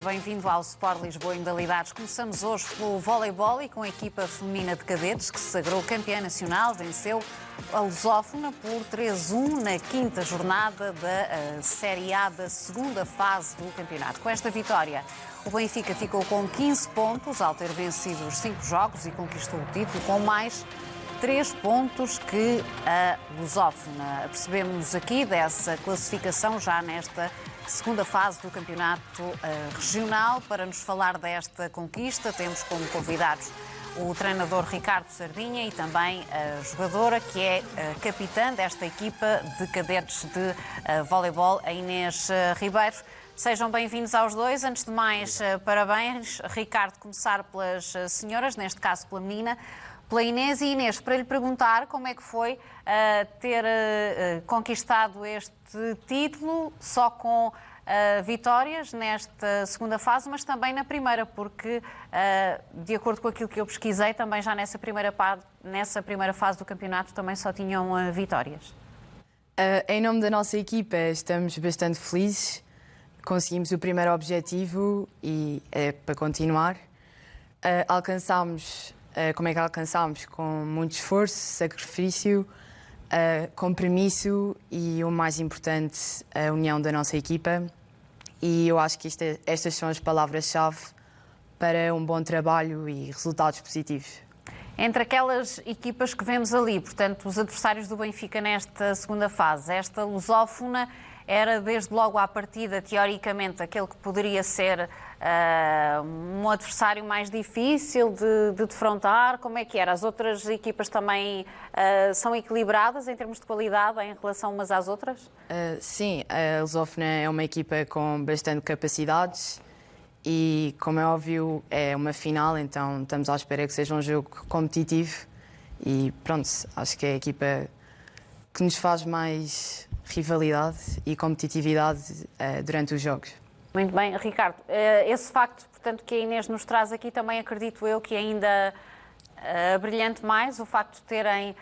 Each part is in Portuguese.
Bem-vindo ao Sport Lisboa em modalidades. Começamos hoje pelo voleibol e com a equipa feminina de cadetes que se sagrou campeã nacional, venceu a Lusófona por 3-1 na quinta jornada da Série A da segunda fase do campeonato. Com esta vitória, o Benfica ficou com 15 pontos ao ter vencido os 5 jogos e conquistou o título com mais 3 pontos que a Lusófona. Percebemos aqui dessa classificação já nesta segunda fase do campeonato regional. Para nos falar desta conquista, temos como convidados o treinador Ricardo Sardinha e também a jogadora que é capitã desta equipa de cadetes de voleibol, a Inês Ribeiro. Sejam bem-vindos aos dois. Antes de mais, parabéns. Ricardo, começar pelas senhoras, neste caso pela menina, pela Inês. E Inês, para lhe perguntar como é que foi ter conquistado este título só com vitórias nesta segunda fase, mas também na primeira, porque, de acordo com aquilo que eu pesquisei, também já nessa primeira fase do campeonato também só tinham vitórias. Em nome da nossa equipa, estamos bastante felizes. Conseguimos o primeiro objetivo e é para continuar. Como é que alcançámos? Com muito esforço, sacrifício, compromisso e, o mais importante, a união da nossa equipa. E eu acho que estas são as palavras-chave para um bom trabalho e resultados positivos. Entre aquelas equipas que vemos ali, portanto, os adversários do Benfica nesta segunda fase, esta Lusófona era desde logo à partida, teoricamente, aquele que poderia ser um adversário mais difícil de defrontar. Como é que era? As outras equipas também são equilibradas em termos de qualidade em relação umas às outras? Sim, a Lusófona é uma equipa com bastante capacidades e, como é óbvio, é uma final, então estamos à espera que seja um jogo competitivo e pronto, acho que é a equipa que nos faz mais rivalidade e competitividade durante os jogos. Muito bem, Ricardo. Esse facto, portanto, que a Inês nos traz aqui, também acredito eu que ainda brilhante mais, o facto de terem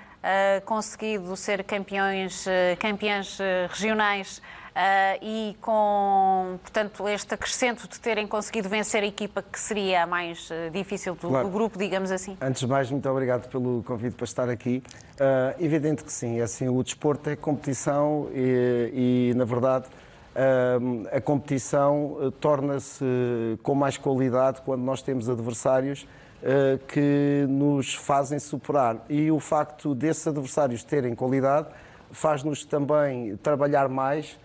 conseguido ser campeãs regionais e com, portanto, este acrescento de terem conseguido vencer a equipa que seria a mais difícil do grupo, digamos assim. Antes de mais, muito obrigado pelo convite para estar aqui. Evidente que sim, assim, o desporto é competição e na verdade, a competição torna-se com mais qualidade quando nós temos adversários que nos fazem superar. E o facto desses adversários terem qualidade faz-nos também trabalhar mais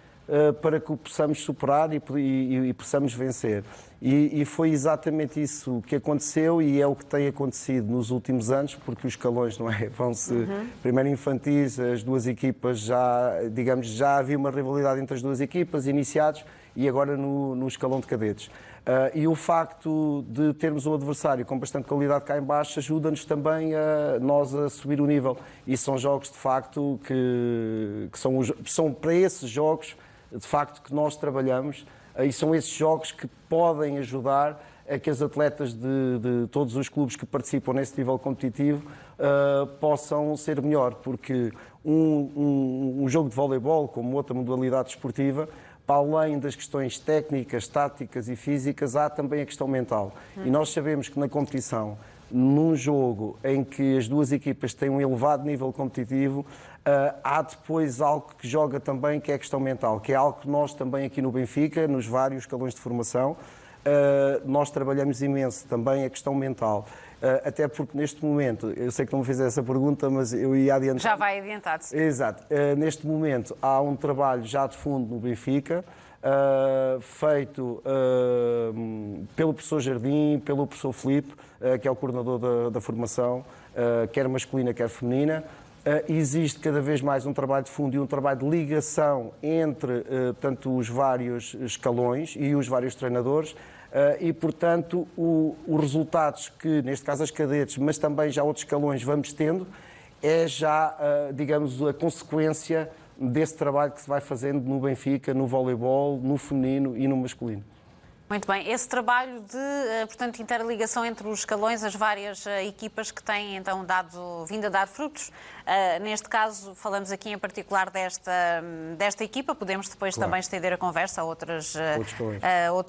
para que o possamos superar e possamos vencer. E foi exatamente isso que aconteceu e é o que tem acontecido nos últimos anos, porque os escalões, não é? Vão-se primeiro infantis, as duas equipas já havia uma rivalidade entre as duas equipas iniciados e agora no escalão de cadetes. E o facto de termos um adversário com bastante qualidade cá em baixo ajuda-nos também a nós a subir o nível. E são jogos, de facto, que são para esses jogos, de facto, que nós trabalhamos e são esses jogos que podem ajudar a que as atletas de todos os clubes que participam nesse nível competitivo possam ser melhor, porque um jogo de voleibol, como outra modalidade esportiva, para além das questões técnicas, táticas e físicas, há também a questão mental. E nós sabemos que na competição, num jogo em que as duas equipas têm um elevado nível competitivo, há depois algo que joga também, que é a questão mental, que é algo que nós também aqui no Benfica, nos vários escalões de formação, nós trabalhamos imenso também a questão mental. Até porque neste momento, eu sei que não me fiz essa pergunta, mas eu ia adiantar. Já vai adiantado-se. Exato. Neste momento há um trabalho já de fundo no Benfica, feito pelo professor Jardim, pelo professor Filipe, que é o coordenador da formação, quer masculina, quer feminina. Existe cada vez mais um trabalho de fundo e um trabalho de ligação entre portanto, os vários escalões e os vários treinadores e, portanto, os resultados que, neste caso as cadetes, mas também já outros escalões vamos tendo, é já, digamos, a consequência desse trabalho que se vai fazendo no Benfica, no voleibol, no feminino e no masculino. Muito bem. Esse trabalho de, portanto, interligação entre os escalões, as várias equipas que têm, então, vindo a dar frutos. Neste caso, falamos aqui em particular desta equipa. Podemos depois também estender a conversa a outros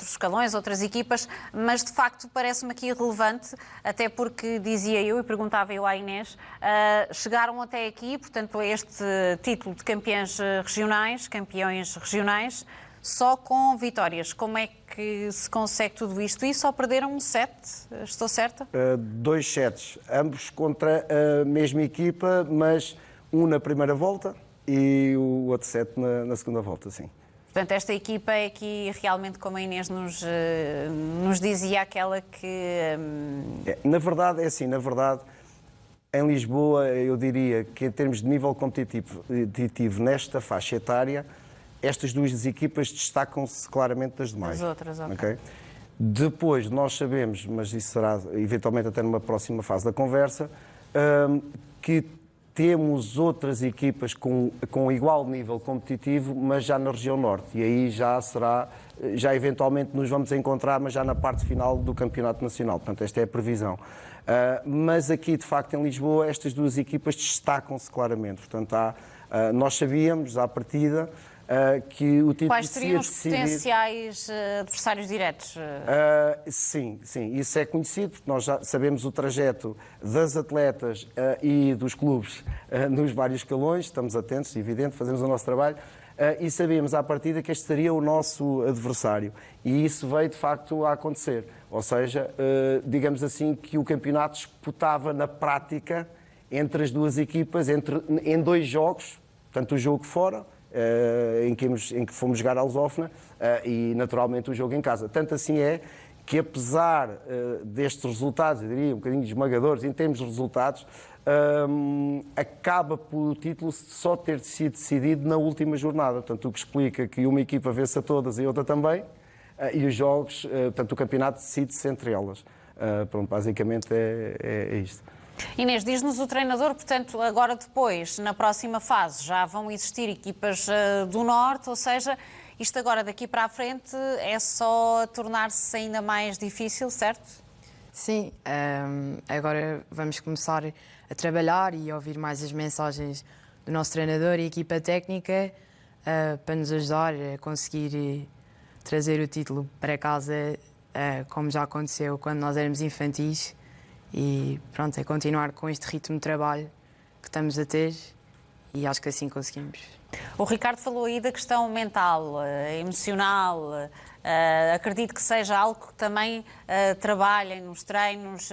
escalões, outras equipas. Mas, de facto, parece-me aqui relevante, até porque, dizia eu e perguntava eu à Inês, chegaram até aqui, portanto, a este título de campeões regionais, só com vitórias. Como é que se consegue tudo isto? E só perderam um set, estou certa? 2 sets, ambos contra a mesma equipa, mas um na primeira volta e o outro set na segunda volta, sim. Portanto, esta equipa é aqui realmente, como a Inês nos dizia, aquela que... Na verdade, é assim, em Lisboa, eu diria que em termos de nível competitivo nesta faixa etária, estas 2 equipas destacam-se claramente das demais. As outras, ok. Okay? Depois, nós sabemos, mas isso será eventualmente até numa próxima fase da conversa, que temos outras equipas com igual nível competitivo, mas já na região norte. E aí já eventualmente nos vamos encontrar, mas já na parte final do Campeonato Nacional. Portanto, esta é a previsão. Mas aqui, de facto, em Lisboa, estas 2 equipas destacam-se claramente. Portanto, nós sabíamos, à partida, que o título Quais seriam os potenciais adversários diretos? Sim, isso é conhecido, porque nós já sabemos o trajeto das atletas e dos clubes nos vários escalões, estamos atentos, evidente, fazemos o nosso trabalho, e sabíamos à partida que este seria o nosso adversário. E isso veio, de facto, a acontecer. Ou seja, digamos assim, que o campeonato disputava na prática entre as 2 equipas, em 2 jogos, portanto, o jogo fora, em que fomos jogar à Lusófona, e naturalmente o jogo em casa. Tanto assim é que, apesar destes resultados, eu diria um bocadinho esmagadores em termos de resultados, acaba por o título só ter sido decidido na última jornada. Portanto, o que explica que uma equipa vence a todas e outra também, e os jogos, portanto, o campeonato decide-se entre elas. Pronto, basicamente é isto. Inês, diz-nos o treinador, portanto, agora depois, na próxima fase, já vão existir equipas do Norte, ou seja, isto agora daqui para a frente é só tornar-se ainda mais difícil, certo? Sim, agora vamos começar a trabalhar e a ouvir mais as mensagens do nosso treinador e equipa técnica para nos ajudar a conseguir trazer o título para casa, como já aconteceu quando nós éramos infantis. E pronto, é continuar com este ritmo de trabalho que estamos a ter e acho que assim conseguimos. O Ricardo falou aí da questão mental, emocional. Acredito que seja algo que também trabalhem nos treinos,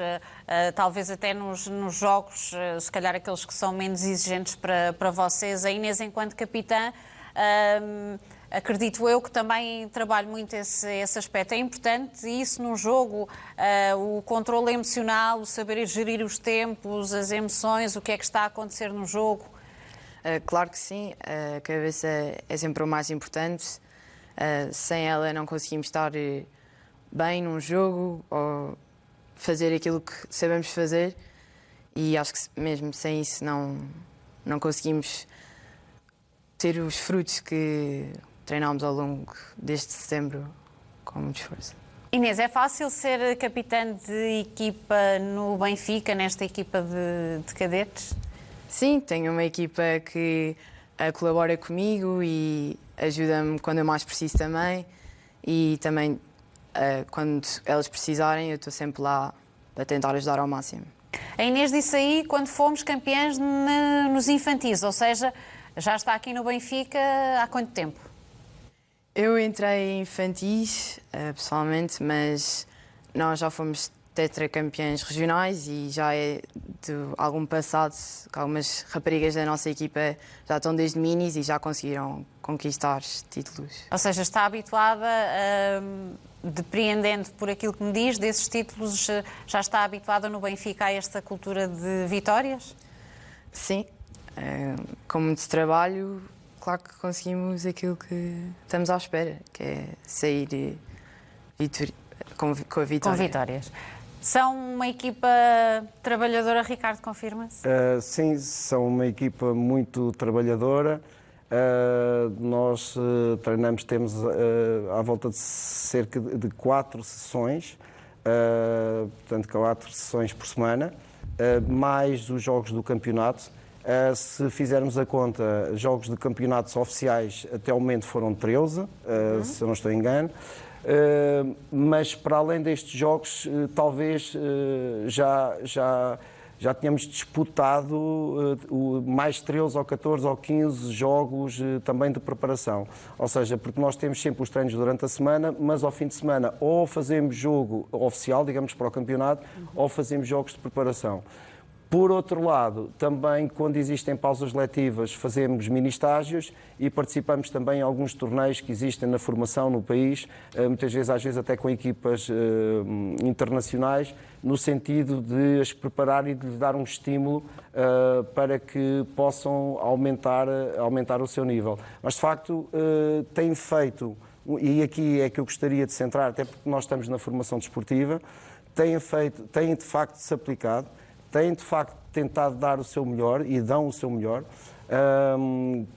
talvez até nos jogos, se calhar aqueles que são menos exigentes para vocês. A Inês, enquanto capitã, acredito eu que também trabalho muito esse aspecto. É importante isso num jogo, o controle emocional, o saber gerir os tempos, as emoções, o que é que está a acontecer no jogo? Claro que sim, a cabeça é sempre o mais importante. Sem ela não conseguimos estar bem num jogo ou fazer aquilo que sabemos fazer, e acho que mesmo sem isso não conseguimos ter os frutos que treinámos ao longo deste setembro com muito esforço. Inês, é fácil ser capitã de equipa no Benfica, nesta equipa de cadetes? Sim, tenho uma equipa que colabora comigo e ajuda-me quando eu mais preciso também, e também quando elas precisarem eu estou sempre lá para tentar ajudar ao máximo. A Inês disse aí quando fomos campeãs nos infantis, ou seja, já está aqui no Benfica há quanto tempo? Eu entrei em infantis, pessoalmente, mas nós já fomos tetracampeãs regionais e já é de algum passado que algumas raparigas da nossa equipa já estão desde minis e já conseguiram conquistar títulos. Ou seja, está habituada, depreendendo por aquilo que me diz, desses títulos, já está habituada no Benfica a esta cultura de vitórias? Sim, com muito trabalho, claro que conseguimos aquilo que estamos à espera, que é sair com a vitória. Com vitórias. São uma equipa trabalhadora, Ricardo, confirma-se? Sim, são uma equipa muito trabalhadora. Nós treinamos, temos à volta de cerca de 4 sessões, portanto 4 sessões por semana, mais os jogos do campeonato. Se fizermos a conta, jogos de campeonatos oficiais até o momento foram 13, se eu não estou em engano. Mas para além destes jogos, talvez já tínhamos disputado mais 13 ou 14 ou 15 jogos também de preparação. Ou seja, porque nós temos sempre os treinos durante a semana, mas ao fim de semana ou fazemos jogo oficial, digamos, para o campeonato, ou fazemos jogos de preparação. Por outro lado, também quando existem pausas letivas, fazemos mini-estágios e participamos também em alguns torneios que existem na formação no país, muitas vezes, às vezes até com equipas internacionais, no sentido de as preparar e de lhes dar um estímulo para que possam aumentar o seu nível. Mas, de facto, tem feito, e aqui é que eu gostaria de centrar, até porque nós estamos na formação desportiva, têm de facto se aplicado, têm de facto tentado dar o seu melhor e dão o seu melhor,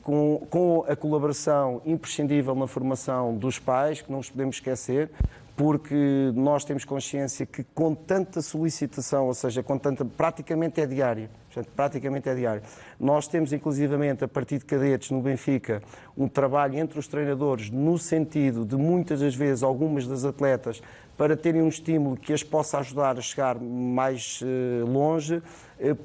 com a colaboração imprescindível na formação dos pais, que não os podemos esquecer, porque nós temos consciência que com tanta solicitação, ou seja, praticamente é diário. Praticamente é diário. Nós temos, inclusivamente, a partir de cadetes no Benfica, um trabalho entre os treinadores no sentido de, muitas das vezes, algumas das atletas, para terem um estímulo que as possa ajudar a chegar mais longe,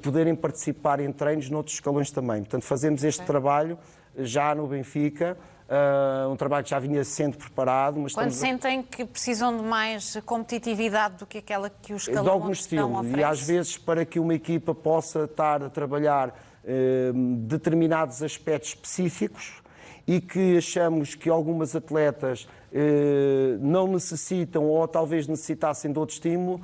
poderem participar em treinos noutros escalões também. Portanto, fazemos este trabalho já no Benfica, um trabalho que já vinha sendo preparado. Mas quando sentem que precisam de mais competitividade do que aquela que os escalões de algum estilo, oferece. E às vezes para que uma equipa possa estar a trabalhar determinados aspectos específicos e que achamos que algumas atletas não necessitam ou talvez necessitassem de outro estímulo,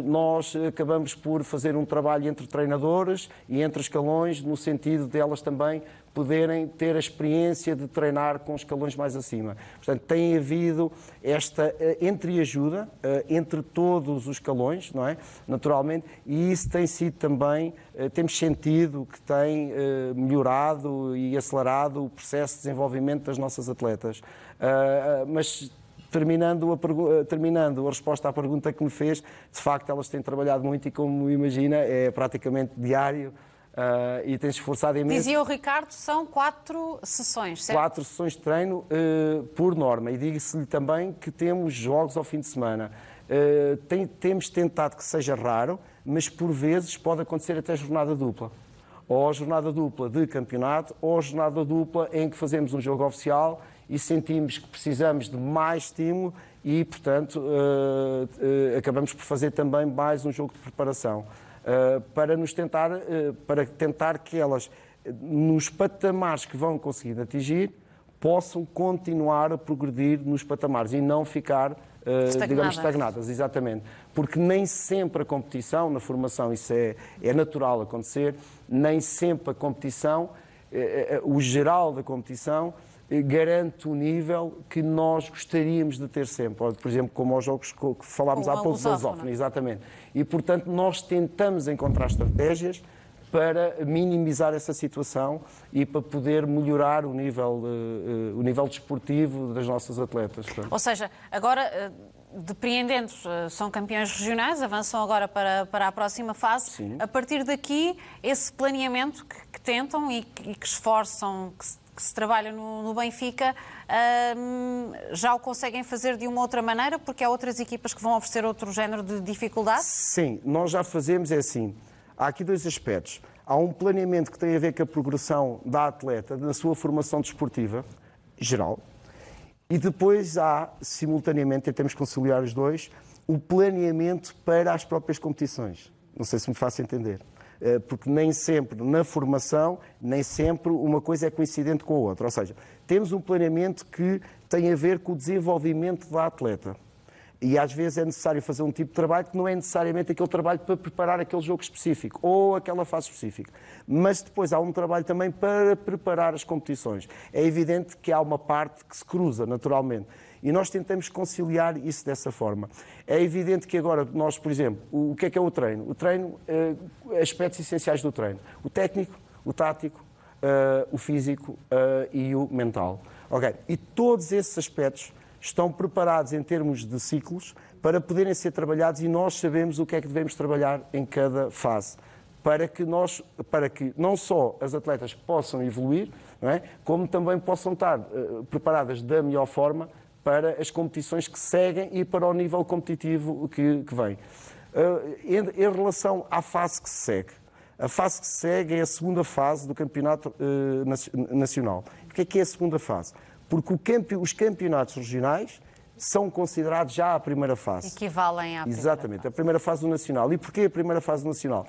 nós acabamos por fazer um trabalho entre treinadores e entre escalões, no sentido de elas também poderem ter a experiência de treinar com escalões mais acima. Portanto, tem havido esta entreajuda entre todos os escalões, não é? Naturalmente, e isso tem sido também, temos sentido que tem melhorado e acelerado o processo de desenvolvimento das nossas atletas. Mas terminando a resposta à pergunta que me fez, de facto elas têm trabalhado muito e, como imagina, é praticamente diário. E tem-se esforçado imenso. Dizia o Ricardo, são 4 sessões, certo? 4 sessões de treino por norma. E digo-se-lhe também que temos jogos ao fim de semana. Temos tentado que seja raro, mas por vezes pode acontecer até jornada dupla. Ou jornada dupla de campeonato, ou jornada dupla em que fazemos um jogo oficial e sentimos que precisamos de mais estímulo e, portanto, acabamos por fazer também mais um jogo de preparação. Para tentar que elas, nos patamares que vão conseguir atingir, possam continuar a progredir nos patamares e não ficar, digamos, estagnadas. Exatamente. Porque nem sempre a competição, na formação isso é natural acontecer, nem sempre a competição, o geral da competição, garante o nível que nós gostaríamos de ter sempre. Por exemplo, como aos jogos que falámos há pouco da Lusófona. Exatamente. E, portanto, nós tentamos encontrar estratégias para minimizar essa situação e para poder melhorar o nível desportivo das nossas atletas. Ou seja, agora, depreendendo, são campeões regionais, avançam agora para a próxima fase. Sim. A partir daqui, esse planeamento que tentam e que esforçam, que se trabalha no Benfica, já o conseguem fazer de uma outra maneira, porque há outras equipas que vão oferecer outro género de dificuldade? Sim, nós já fazemos, é assim, há aqui 2 aspectos. Há um planeamento que tem a ver com a progressão da atleta, na sua formação desportiva, geral, e depois há, simultaneamente, e temos que conciliar os 2, o planeamento para as próprias competições. Não sei se me faço entender. Porque nem sempre na formação, nem sempre uma coisa é coincidente com a outra. Ou seja, temos um planeamento que tem a ver com o desenvolvimento da atleta. E às vezes é necessário fazer um tipo de trabalho que não é necessariamente aquele trabalho para preparar aquele jogo específico ou aquela fase específica. Mas depois há um trabalho também para preparar as competições. É evidente que há uma parte que se cruza, naturalmente. E nós tentamos conciliar isso dessa forma. É evidente que agora nós, por exemplo, o que é o treino? O treino, aspectos essenciais do treino. O técnico, o tático, o físico e o mental. Okay. E todos esses aspectos estão preparados em termos de ciclos para poderem ser trabalhados e nós sabemos o que é que devemos trabalhar em cada fase. Para que não só as atletas possam evoluir, não é? Como também possam estar preparadas da melhor forma para as competições que seguem e para o nível competitivo que vem. Em relação à fase que se segue, a fase que se segue é a segunda fase do campeonato nacional. O que é a segunda fase? Porque os campeonatos regionais são considerados já a primeira fase. Equivalem à primeira Exatamente, fase. a primeira fase do nacional. E porquê a primeira fase do nacional?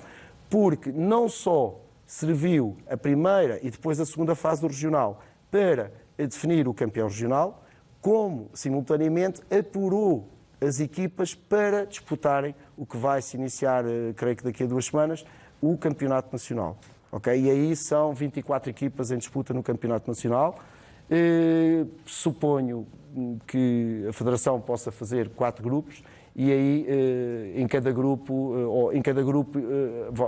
Porque não só serviu a primeira e depois a segunda fase do regional para definir o campeão regional, como, simultaneamente, apurou as equipas para disputarem o que vai se iniciar, creio que daqui a 2 semanas, o campeonato nacional. Okay? E aí são 24 equipas em disputa no campeonato nacional. Suponho que a Federação possa fazer 4 grupos e aí em cada grupo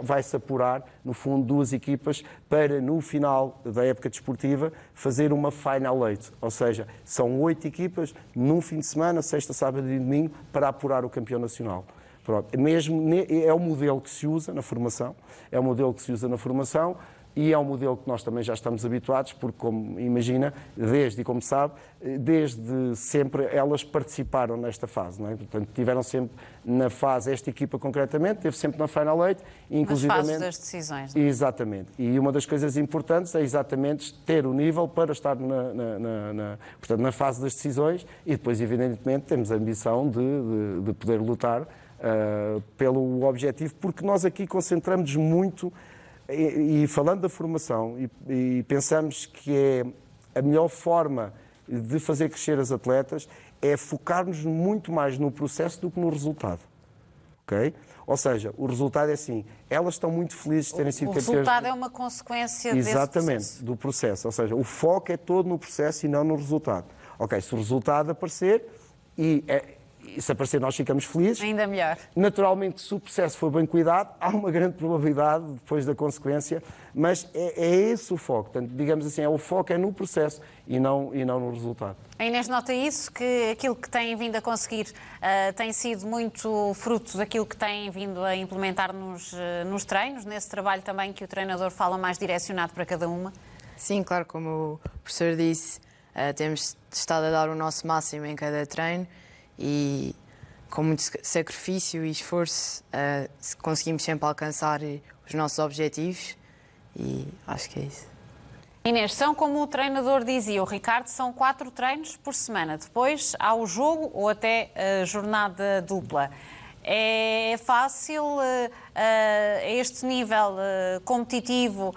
vai-se apurar, no fundo, 2 equipas para, no final da época desportiva, fazer uma Final 8. Ou seja, são 8 equipas num fim de semana, sexta, sábado e domingo, para apurar o campeão nacional. Pronto. É o modelo que se usa na formação, e é um modelo que nós também já estamos habituados, porque, como imagina, como sabe, desde sempre elas participaram nesta fase, não é? Portanto, tiveram sempre na fase, esta equipa concretamente, teve sempre na Final 8, inclusivamente... Nas fases das decisões. Não é? Exatamente. E uma das coisas importantes é exatamente ter o nível para estar portanto, na fase das decisões e depois, evidentemente, temos a ambição de poder lutar pelo objetivo, porque nós aqui concentramos muito... E falando da formação, e pensamos que é a melhor forma de fazer crescer as atletas é focarmos muito mais no processo do que no resultado. Okay? Ou seja, o resultado é assim, elas estão muito felizes de terem sido campeãs. O resultado é uma consequência desse processo. Exatamente, do processo. Ou seja, o foco é todo no processo e não no resultado. Ok, se o resultado aparecer e se aparecer nós ficamos felizes. Ainda melhor. Naturalmente, se o processo for bem cuidado, há uma grande probabilidade depois da consequência, mas é esse o foco. Portanto, digamos assim, o foco é no processo e não no resultado. A Inês nota isso, que aquilo que têm vindo a conseguir tem sido muito fruto daquilo que têm vindo a implementar nos treinos, nesse trabalho também que o treinador fala mais direcionado para cada uma? Sim, claro, como o professor disse, temos estado a dar o nosso máximo em cada treino e com muito sacrifício e esforço conseguimos sempre alcançar os nossos objetivos e acho que é isso. Inês, são como o treinador dizia, o Ricardo, são 4 treinos por semana. Depois há o jogo ou até a jornada dupla. É fácil a este nível competitivo,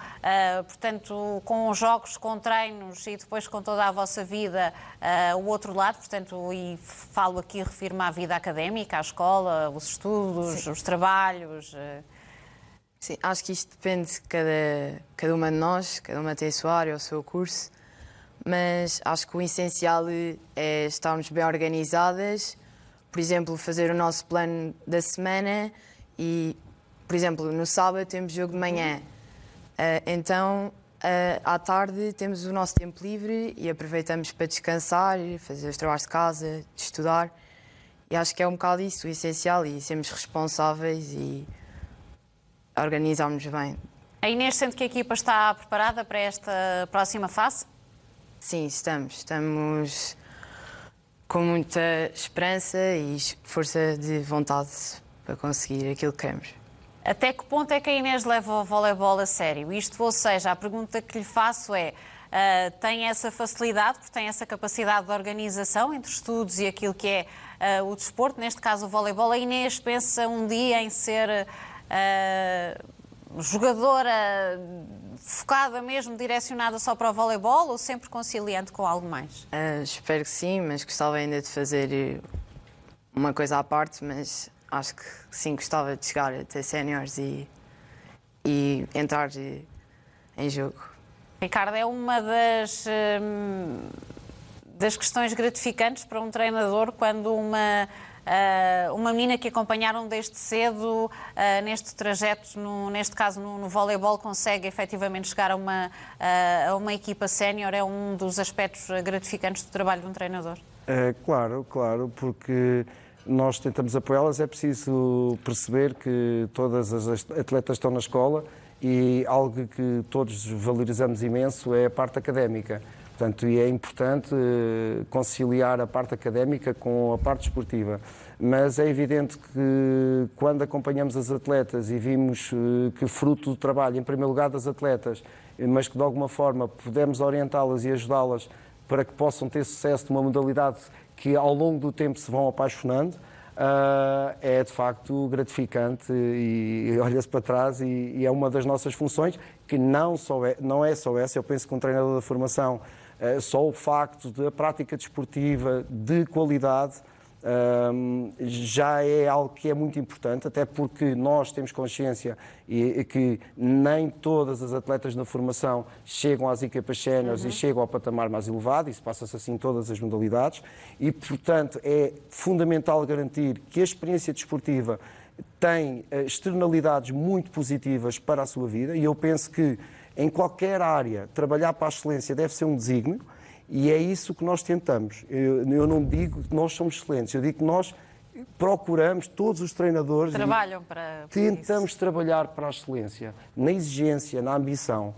portanto, com jogos, com treinos e depois com toda a vossa vida, o outro lado, portanto, e falo aqui, refiro-me à vida académica, à escola, os estudos, Sim. Os trabalhos. Sim, acho que isto depende de cada uma de nós, cada uma tem a sua área, o seu curso, mas acho que o essencial é estarmos bem organizadas. Por exemplo, fazer o nosso plano da semana e, por exemplo, no sábado temos jogo de manhã. Então, à tarde temos o nosso tempo livre e aproveitamos para descansar, fazer os trabalhos de casa, de estudar. E acho que é um bocado isso, o essencial, e sermos responsáveis e organizarmos bem. A Inês sente que a equipa está preparada para esta próxima fase? Sim, estamos com muita esperança e força de vontade para conseguir aquilo que queremos. Até que ponto é que a Inês leva o voleibol a sério? Isto, ou seja, a pergunta que lhe faço é, tem essa facilidade, porque tem essa capacidade de organização entre estudos e aquilo que é o desporto, neste caso o voleibol. A Inês pensa um dia em ser jogadora focada mesmo, direcionada só para o voleibol ou sempre conciliante com algo mais? Espero que sim, mas gostava ainda de fazer uma coisa à parte, mas acho que sim, gostava de chegar até séniores e entrar em jogo. Ricardo, é uma das questões gratificantes para um treinador quando uma uma menina que acompanharam desde cedo neste trajeto, neste caso no voleibol, consegue efetivamente chegar a uma equipa sénior, é um dos aspectos gratificantes do trabalho de um treinador? Claro, porque nós tentamos apoiá-las, é preciso perceber que todas as atletas estão na escola e algo que todos valorizamos imenso é a parte académica. Portanto, e é importante conciliar a parte académica com a parte esportiva. Mas é evidente que quando acompanhamos as atletas e vimos que fruto do trabalho, em primeiro lugar das atletas, mas que de alguma forma podemos orientá-las e ajudá-las para que possam ter sucesso numa modalidade que ao longo do tempo se vão apaixonando, é de facto gratificante e olha-se para trás e é uma das nossas funções, que não é só essa. Eu penso que um treinador da formação, só o facto da prática desportiva de qualidade já é algo que é muito importante, até porque nós temos consciência que nem todas as atletas na formação chegam às equipas séniores e chegam ao patamar mais elevado, isso passa-se assim em todas as modalidades, e portanto é fundamental garantir que a experiência desportiva tem externalidades muito positivas para a sua vida, e eu penso que em qualquer área trabalhar para a excelência deve ser um desígnio. E é isso que nós tentamos. Eu não digo que nós somos excelentes, eu digo que nós procuramos, todos os treinadores... Trabalham para tentamos trabalhar para a excelência, na exigência, na ambição.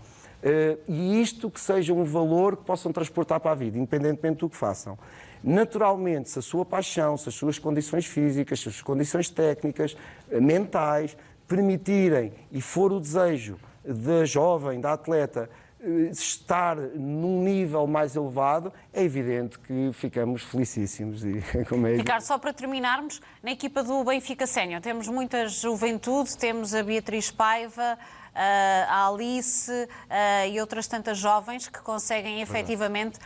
E isto que seja um valor que possam transportar para a vida, independentemente do que façam. Naturalmente, se a sua paixão, se as suas condições físicas, se as suas condições técnicas, mentais, permitirem, e for o desejo da jovem, da atleta, estar num nível mais elevado, é evidente que ficamos felicíssimos. Ricardo, só para terminarmos, na equipa do Benfica Sénior temos muita juventude, temos a Beatriz Paiva, a Alice e outras tantas jovens que conseguem efetivamente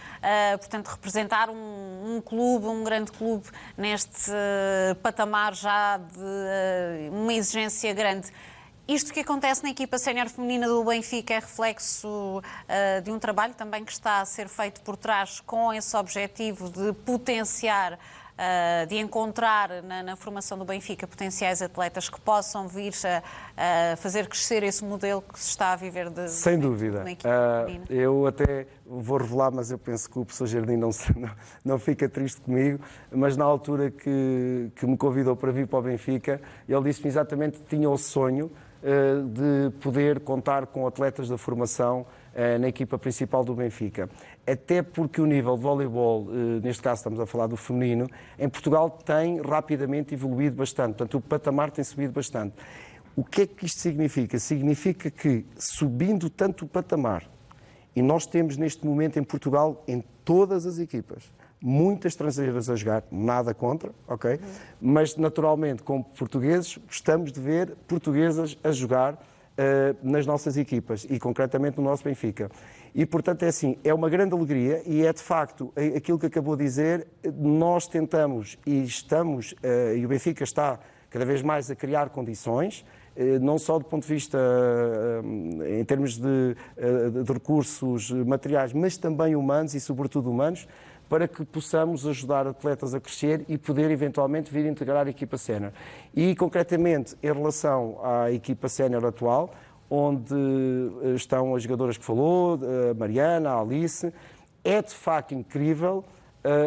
portanto, representar um clube, um grande clube neste patamar já de uma exigência grande. Isto que acontece na equipa sénior feminina do Benfica é reflexo de um trabalho também que está a ser feito por trás com esse objetivo de potenciar, de encontrar na formação do Benfica potenciais atletas que possam vir a fazer crescer esse modelo que se está a viver sem dúvida. Na equipa feminina. Eu até vou revelar, mas eu penso que o professor Jardim não fica triste comigo, mas na altura que me convidou para vir para o Benfica, ele disse-me exatamente que tinha o sonho de poder contar com atletas da formação na equipa principal do Benfica. Até porque o nível de voleibol, neste caso estamos a falar do feminino, em Portugal tem rapidamente evoluído bastante, portanto o patamar tem subido bastante. O que é que isto significa? Significa que, subindo tanto o patamar, e nós temos neste momento em Portugal, em todas as equipas, muitas estrangeiras a jogar, nada contra, ok? Mas, naturalmente, como portugueses, gostamos de ver portuguesas a jogar nas nossas equipas e, concretamente, no nosso Benfica. E, portanto, é assim, é uma grande alegria e é, de facto, aquilo que acabou de dizer, nós tentamos e estamos, e o Benfica está cada vez mais a criar condições, não só do ponto de vista em termos de recursos materiais, mas também humanos e, sobretudo, humanos, para que possamos ajudar atletas a crescer e poder eventualmente vir integrar a equipa sénior. E concretamente em relação à equipa sénior atual, onde estão as jogadoras que falou, a Mariana, a Alice, é de facto incrível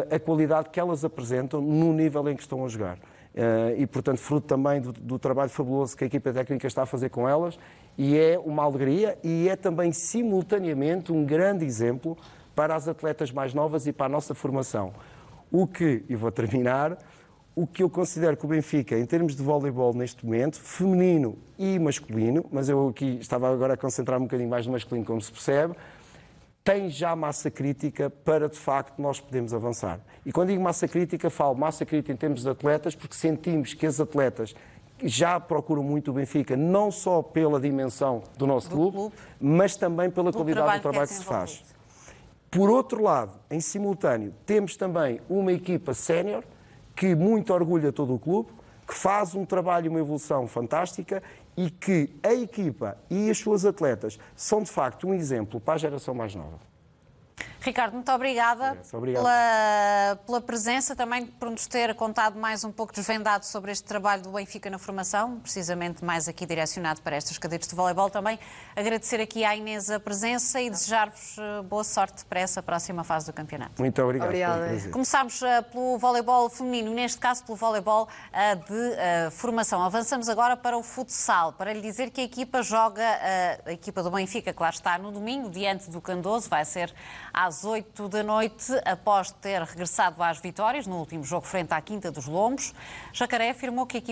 a qualidade que elas apresentam no nível em que estão a jogar. E portanto fruto também do trabalho fabuloso que a equipa técnica está a fazer com elas, e é uma alegria e é também simultaneamente um grande exemplo para as atletas mais novas e para a nossa formação. E vou terminar, o que eu considero que o Benfica, em termos de voleibol neste momento, feminino e masculino, mas eu aqui estava agora a concentrar um bocadinho mais no masculino, como se percebe, tem já massa crítica para, de facto, nós podermos avançar. E quando digo massa crítica, falo massa crítica em termos de atletas, porque sentimos que as atletas já procuram muito o Benfica, não só pela dimensão do nosso clube, mas também pela qualidade do trabalho que se faz. Por outro lado, em simultâneo, temos também uma equipa sénior que muito orgulha todo o clube, que faz um trabalho e uma evolução fantástica e que a equipa e as suas atletas são, de facto, um exemplo para a geração mais nova. Ricardo, muito obrigada Obrigado. pela presença, também por nos ter contado mais um pouco desvendado sobre este trabalho do Benfica na formação, precisamente mais aqui direcionado para estas cadetes de voleibol. Também agradecer aqui à Inês a presença e desejar-vos boa sorte para essa próxima fase do campeonato. Muito obrigado. Obrigada. Foi um prazer. Começámos pelo voleibol feminino, neste caso pelo voleibol de formação. Avançamos agora para o futsal, para lhe dizer que a equipa joga, a equipa do Benfica, que lá está no domingo, diante do Candoso, vai ser às 8 da noite, após ter regressado às vitórias no último jogo frente à Quinta dos Lombos. Jacaré afirmou que a equipa